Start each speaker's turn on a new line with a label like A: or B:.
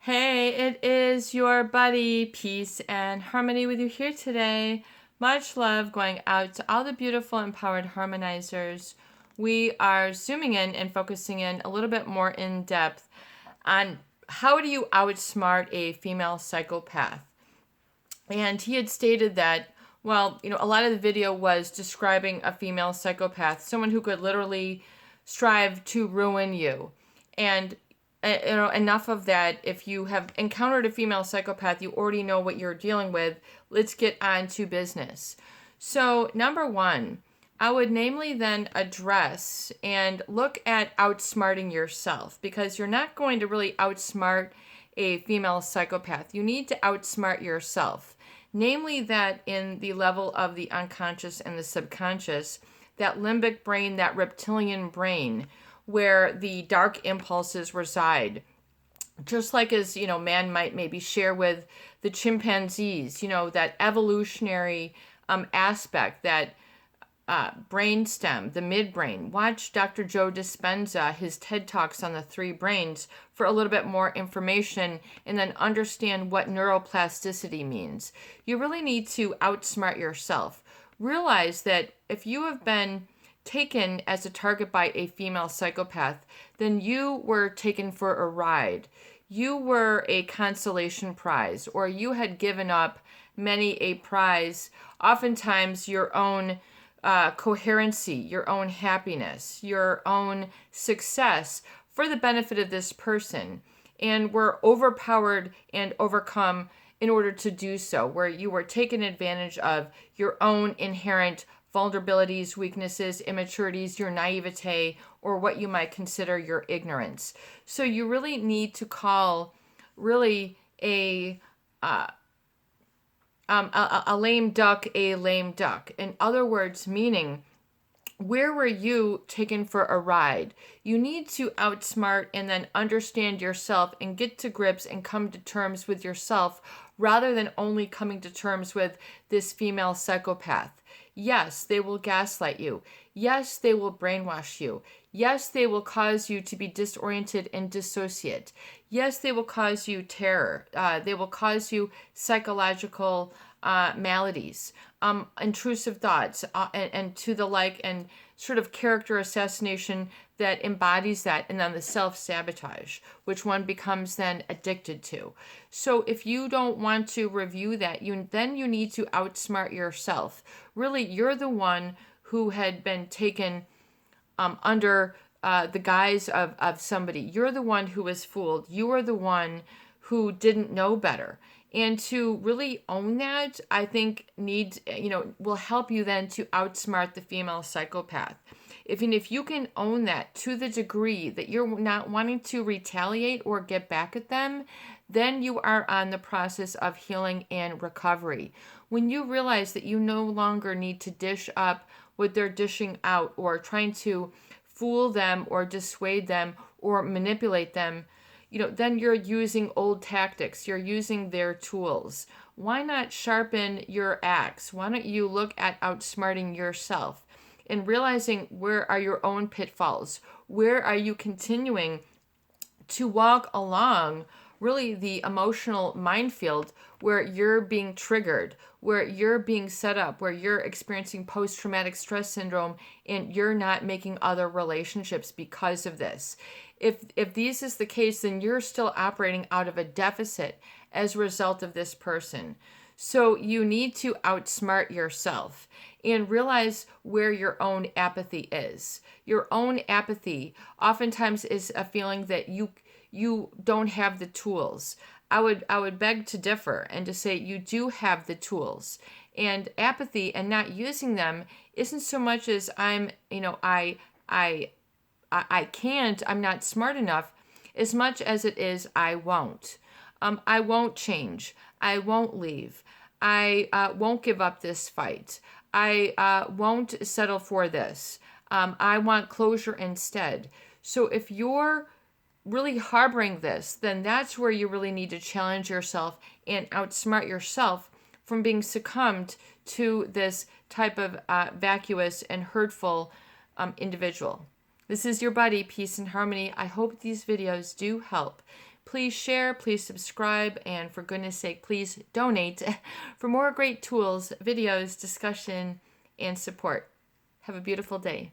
A: Hey, it is your buddy, Peace and Harmony, with you here today. Much love going out to all the beautiful, empowered harmonizers. We are zooming in and focusing in a little bit more in depth on how do you outsmart a female psychopath. And he had stated that, well, a lot of the video was describing a female psychopath, someone who could literally strive to ruin you. And enough of that. If you have encountered a female psychopath, you already know what you're dealing with. Let's get on to business. So, number one, I would namely then address and look at outsmarting yourself, because you're not going to really outsmart a female psychopath. You need to outsmart yourself. Namely, that in the level of the unconscious and the subconscious, that limbic brain, that reptilian brain, where the dark impulses reside. Just like as, man might maybe share with the chimpanzees, that evolutionary aspect, that brainstem, the midbrain. Watch Dr. Joe Dispenza, his TED Talks on the three brains for a little bit more information, and then understand what neuroplasticity means. You really need to outsmart yourself. Realize that if you have been taken as a target by a female psychopath, then you were taken for a ride. You were a consolation prize, or you had given up many a prize, oftentimes your own coherency, your own happiness, your own success for the benefit of this person, and were overpowered and overcome in order to do so, where you were taken advantage of your own inherent vulnerabilities, weaknesses, immaturities, your naivete, or what you might consider your ignorance. So you really need to call really a lame duck a lame duck. In other words, meaning, where were you taken for a ride? You need to outsmart and then understand yourself and get to grips and come to terms with yourself, rather than only coming to terms with this female psychopath. Yes, they will gaslight you. Yes, they will brainwash you. Yes, they will cause you to be disoriented and dissociate. Yes, they will cause you terror. They will cause you psychological maladies, intrusive thoughts, and to the like, and sort of character assassination that embodies that, and then the self-sabotage, which one becomes then addicted to. So if you don't want to review that, you need to outsmart yourself. Really, you're the one who had been taken under the guise of somebody. You're the one who was fooled. You are the one who didn't know better. And to really own that, I think will help you then to outsmart the female psychopath. If you can own that to the degree that you're not wanting to retaliate or get back at them, then you are on the process of healing and recovery. When you realize that you no longer need to dish up what they're dishing out, or trying to fool them or dissuade them or manipulate them, then you're using old tactics. You're using their tools. Why not sharpen your axe? Why don't you look at outsmarting yourself and realizing where are your own pitfalls? Where are you continuing to walk along really the emotional minefield where you're being triggered, where you're being set up, where you're experiencing post-traumatic stress syndrome, and you're not making other relationships because of this? If this is the case, then you're still operating out of a deficit as a result of this person. So you need to outsmart yourself and realize where your own apathy is. Your own apathy oftentimes is a feeling that you don't have the tools. I would beg to differ and to say you do have the tools. And apathy and not using them isn't so much as I can't, I'm not smart enough, as much as it is I won't. I won't change. I won't leave. I won't give up this fight. I won't settle for this. I want closure instead. So if you're really harboring this, then that's where you really need to challenge yourself and outsmart yourself from being succumbed to this type of vacuous and hurtful individual. This is your buddy, Peace and Harmony. I hope these videos do help. Please share, please subscribe, and for goodness sake, please donate for more great tools, videos, discussion, and support. Have a beautiful day.